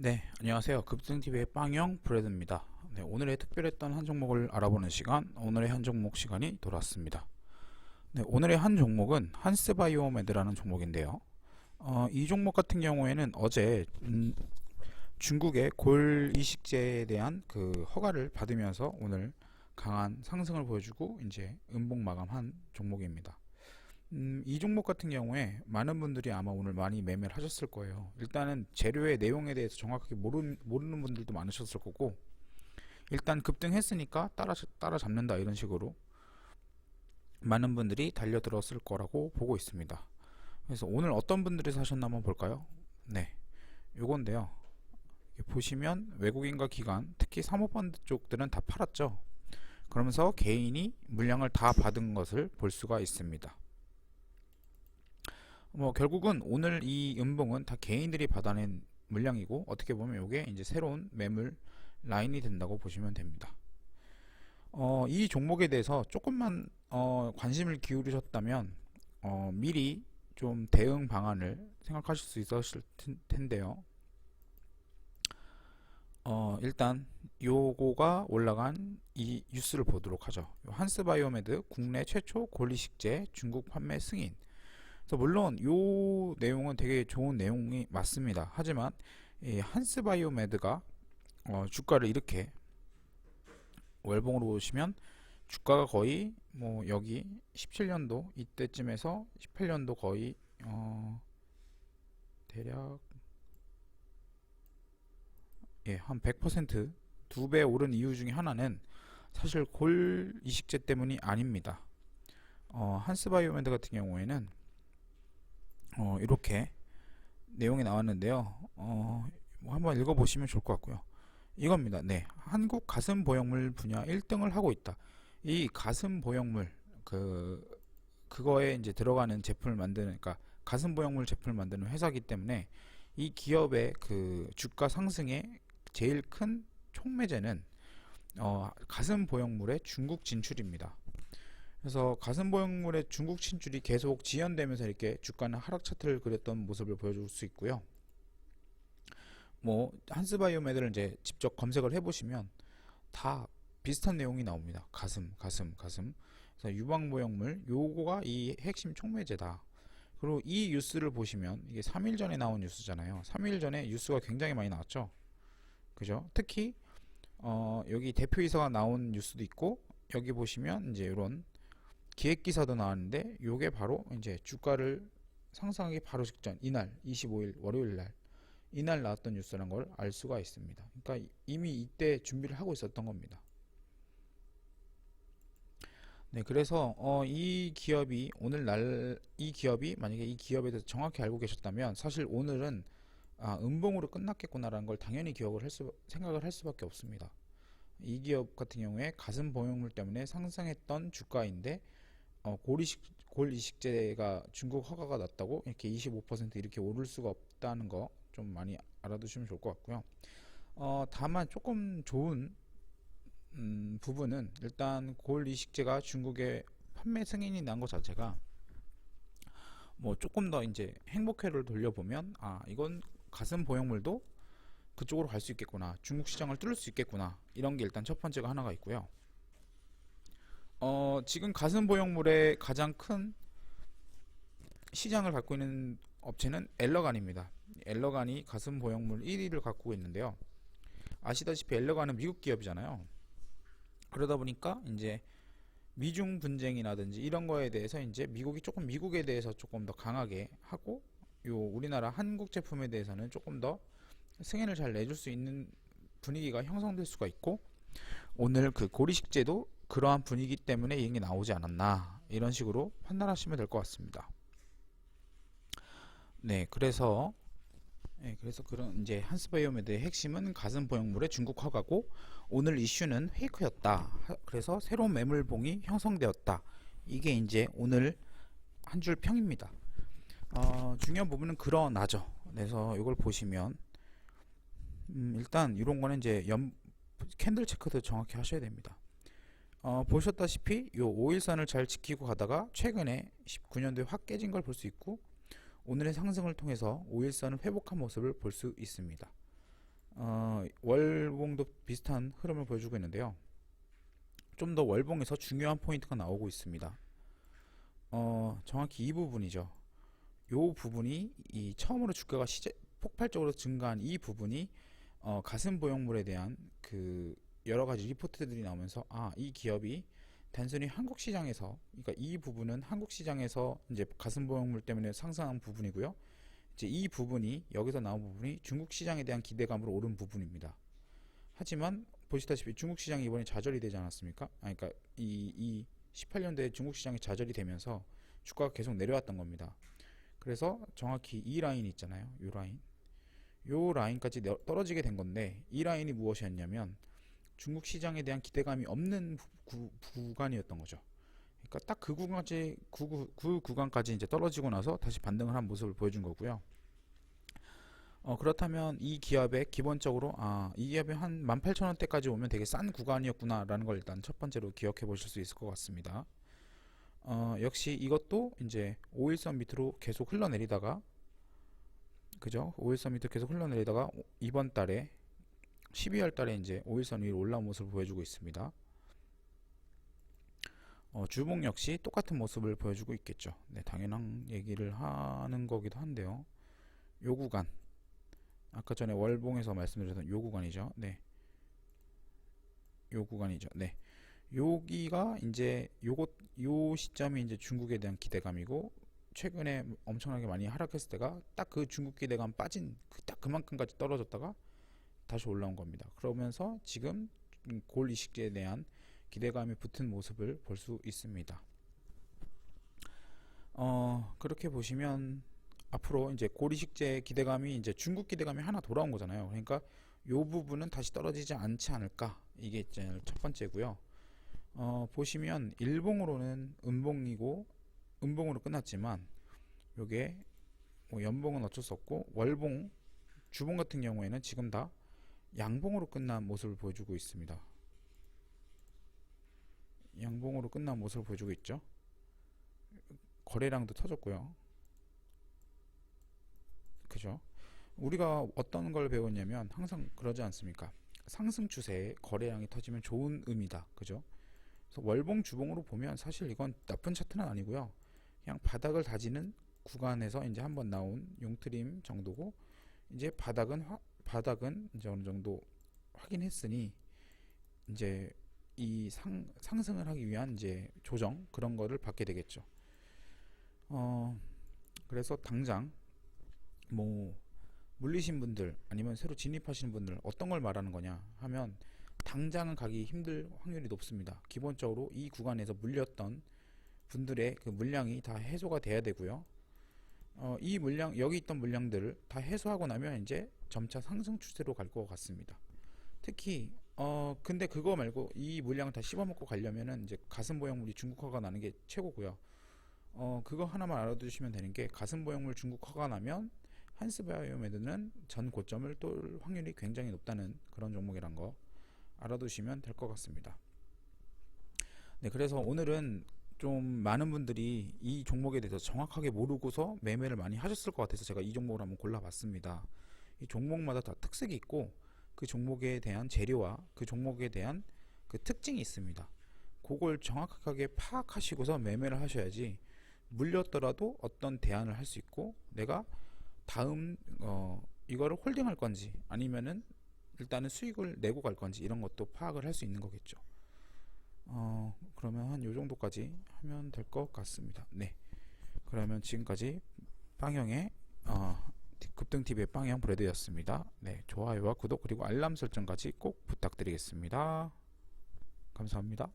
네, 안녕하세요. 급등TV의 빵형 브래드입니다. 네, 오늘의 특별했던 한 종목을 알아보는 시간, 오늘의 한 종목 시간이 돌아왔습니다. 네, 오늘의 한 종목은 한스바이오메드라는 종목인데요. 이 종목 같은 경우에는 어제 중국의 골 이식제에 대한 그 허가를 받으면서 오늘 강한 상승을 보여주고 이제 음봉 마감한 종목입니다. 이 종목 같은 경우에 많은 분들이 아마 오늘 많이 매매를 하셨을 거예요. 일단은 재료의 내용에 대해서 정확하게 모르는 분들도 많으셨을 거고, 일단 급등했으니까 따라잡는다 이런 식으로 많은 분들이 달려들었을 거라고 보고 있습니다. 그래서 오늘 어떤 분들이 사셨나 한번 볼까요? 네, 요건데요. 보시면 외국인과 기관, 특히 사모펀드 쪽들은 다 팔았죠. 그러면서 개인이 물량을 다 받은 것을 볼 수가 있습니다. 결국은 오늘 이 음봉은 다 개인들이 받아낸 물량이고, 어떻게 보면 이게 이제 새로운 매물 라인이 된다고 보시면 됩니다. 이 종목에 대해서 조금만 관심을 기울이셨다면 미리 좀 대응 방안을 생각하실 수 있었을 텐데요. 일단 요거가 올라간 이 뉴스를 보도록 하죠. 한스바이오메드 국내 최초 골이식제 중국 판매 승인. 그래서 물론 요 내용은 되게 좋은 내용이 맞습니다. 하지만 이 한스바이오메드가 주가를 이렇게 월봉으로 보시면 주가가 거의 뭐 여기 17년도 이때쯤에서 18년도 거의 대략 한 100% 2배 오른 이유 중에 하나는 사실 골 이식제 때문이 아닙니다. 한스바이오메드 같은 경우에는 이렇게 내용이 나왔는데요. 뭐 한번 읽어보시면 좋을 것 같고요. 이겁니다. 네, 한국 가슴 보형물 분야 1등을 하고 있다. 이 가슴 보형물 그거에 이제 들어가는 제품을 만드는, 그러니까 가슴 보형물 제품을 만드는 회사이기 때문에 이 기업의 그 주가 상승의 제일 큰 촉매제는 가슴 보형물의 중국 진출입니다. 그래서 가슴 보형물의 중국 진출이 계속 지연되면서 이렇게 주가는 하락 차트를 그렸던 모습을 보여줄 수 있고요. 뭐 한스바이오메드를 이제 직접 검색을 해보시면 다 비슷한 내용이 나옵니다. 가슴. 그래서 유방 보형물 요거가 이 핵심 촉매제다. 그리고 이 뉴스를 보시면 이게 3일 전에 나온 뉴스잖아요. 3일 전에 뉴스가 굉장히 많이 나왔죠. 그죠? 특히 여기 대표이사가 나온 뉴스도 있고, 여기 보시면 이제 이런 기획 기사도 나왔는데 요게 바로 이제 주가를 상승하기 바로 직전 이날 25일 월요일 날 이날 나왔던 뉴스라는 걸 알 수가 있습니다. 그러니까 이미 이때 준비를 하고 있었던 겁니다. 네, 그래서 이 기업이 이 기업이 만약에 이 기업에 대해서 정확히 알고 계셨다면 사실 오늘은 음봉으로 끝났겠구나라는 걸 당연히 생각을 할 수밖에 없습니다. 이 기업 같은 경우에 가슴 보형물 때문에 상승했던 주가인데 골 이식제가 중국 허가가 났다고 이렇게 25% 이렇게 오를 수가 없다는 거 좀 많이 알아두시면 좋을 것 같고요. 다만 조금 좋은 부분은 일단 골 이식제가 중국에 판매 승인이 난 것 자체가 뭐 조금 더 이제 행복회를 돌려보면 이건 가슴 보형물도 그쪽으로 갈 수 있겠구나, 중국 시장을 뚫을 수 있겠구나, 이런 게 일단 첫 번째가 하나가 있고요. 지금 가슴 보형물의 가장 큰 시장을 갖고 있는 업체는 엘러간입니다. 엘러간이 가슴 보형물 1위를 갖고 있는데요. 아시다시피 엘러간은 미국 기업이잖아요. 그러다 보니까 이제 미중 분쟁이라든지 이런 거에 대해서 이제 미국에 대해서 조금 더 강하게 하고, 요 우리나라 한국 제품에 대해서는 조금 더 승인을 잘 내줄 수 있는 분위기가 형성될 수가 있고, 오늘 그 고리식제도 그러한 분위기 때문에 이게 나오지 않았나, 이런 식으로 판단하시면 될 것 같습니다. 네, 그래서 그런 이제 한스바이오메드의 핵심은 가슴 보형물의 중국 허가고, 오늘 이슈는 페이크였다. 그래서 새로운 매물봉이 형성되었다. 이게 이제 오늘 한 줄 평입니다. 중요한 부분은 그러나죠. 그래서 이걸 보시면 일단 이런 거는 이제 캔들 체크도 정확히 하셔야 됩니다. 보셨다시피 요 5일선을 잘 지키고 가다가 최근에 19년도에 확 깨진 걸 볼 수 있고, 오늘의 상승을 통해서 5일선을 회복한 모습을 볼 수 있습니다. 월봉도 비슷한 흐름을 보여주고 있는데요. 좀 더 월봉에서 중요한 포인트가 나오고 있습니다. 정확히 이 부분이죠. 이 부분이 이 처음으로 주가가 폭발적으로 증가한 이 부분이 가슴 보형물에 대한 그 여러 가지 리포트들이 나오면서 이 기업이 단순히 한국 시장에서, 그러니까 이 부분은 한국 시장에서 이제 가슴 보형물 때문에 상승한 부분이고요. 이제 이 부분이, 여기서 나온 부분이 중국 시장에 대한 기대감으로 오른 부분입니다. 하지만 보시다시피 중국 시장이 이번에 좌절이 되지 않았습니까? 그러니까 이 18년도에 중국 시장이 좌절이 되면서 주가가 계속 내려왔던 겁니다. 그래서 정확히 이 라인 있잖아요. 요 라인까지 떨어지게 된 건데, 이 라인이 무엇이었냐면 중국 시장에 대한 기대감이 없는 구간이었던 거죠. 그러니까 딱 그 구간까지 이제 떨어지고 나서 다시 반등을 한 모습을 보여준 거고요. 그렇다면 이 기업의 기본적으로 이 기업이 한 18,000원대까지 오면 되게 싼 구간이었구나 라는 걸 일단 첫 번째로 기억해 보실 수 있을 것 같습니다. 역시 이것도 이제 5일선 밑으로 계속 흘러내리다가, 그죠? 5일선 밑으로 계속 흘러내리다가 이번 달에 12월 달에 이제 5일선 위로 올라온 모습을 보여주고 있습니다. 주봉 역시 똑같은 모습을 보여주고 있겠죠. 네, 당연한 얘기를 하는 거기도 한데요. 요 구간, 아까 전에 월봉에서 말씀드렸던 요 구간이죠. 네, 요 구간이죠. 네, 여기가 이제 요 시점이 이제 중국에 대한 기대감이고, 최근에 엄청나게 많이 하락했을 때가 딱 그 중국 기대감 빠진 딱 그만큼까지 떨어졌다가 다시 올라온 겁니다. 그러면서 지금 골 이식제에 대한 기대감이 붙은 모습을 볼 수 있습니다. 그렇게 보시면 앞으로 이제 골 이식제 기대감이 이제 중국 기대감이 하나 돌아온 거잖아요. 그러니까 요 부분은 다시 떨어지지 않지 않을까, 이게 이제 첫 번째고요. 보시면 일봉으로는 음봉으로 끝났지만, 요게 뭐 연봉은 어쩔 수 없고, 월봉, 주봉 같은 경우에는 지금 다 양봉으로 끝난 모습을 보여주고 있습니다. 양봉으로 끝난 모습을 보여주고 있죠. 거래량도 터졌고요. 그죠? 우리가 어떤 걸 배웠냐면 항상 그러지 않습니까? 상승 추세에 거래량이 터지면 좋은 의미다. 그죠? 그래서 월봉, 주봉으로 보면 사실 이건 나쁜 차트는 아니고요. 그냥 바닥을 다지는 구간에서 이제 한번 나온 용트림 정도고, 이제 바닥은 이제 어느 정도 확인했으니 이제 이 상승을 하기 위한 이제 조정, 그런 거를 받게 되겠죠. 그래서 당장 뭐 물리신 분들 아니면 새로 진입하시는 분들 어떤 걸 말하는 거냐 하면, 당장은 가기 힘들 확률이 높습니다. 기본적으로 이 구간에서 물렸던 분들의 그 물량이 다 해소가 돼야 되고요. 이 물량, 여기 있던 물량들을 다 해소하고 나면 이제 점차 상승 추세로 갈 것 같습니다. 특히 근데 그거 말고 이 물량을 다 씹어먹고 가려면은 이제 가슴 보형물이 중국화가 나는 게 최고고요. 그거 하나만 알아두시면 되는 게, 가슴 보형물 중국화가 나면 한스바이오메드는 전 고점을 뚫을 확률이 굉장히 높다는 그런 종목이란 거 알아두시면 될 것 같습니다. 네, 그래서 오늘은 좀 많은 분들이 이 종목에 대해서 정확하게 모르고서 매매를 많이 하셨을 것 같아서 제가 이 종목을 한번 골라봤습니다. 이 종목마다 다 특색이 있고, 그 종목에 대한 재료와 그 종목에 대한 그 특징이 있습니다. 그걸 정확하게 파악하시고서 매매를 하셔야지 물렸더라도 어떤 대안을 할 수 있고, 내가 다음 이거를 홀딩할 건지 아니면은 일단은 수익을 내고 갈 건지, 이런 것도 파악을 할 수 있는 거겠죠. 그러면 한 요 정도까지 하면 될 것 같습니다. 네, 그러면 지금까지 빵형의 급등TV의 빵형 브래드였습니다. 네, 좋아요와 구독 그리고 알람 설정까지 꼭 부탁드리겠습니다. 감사합니다.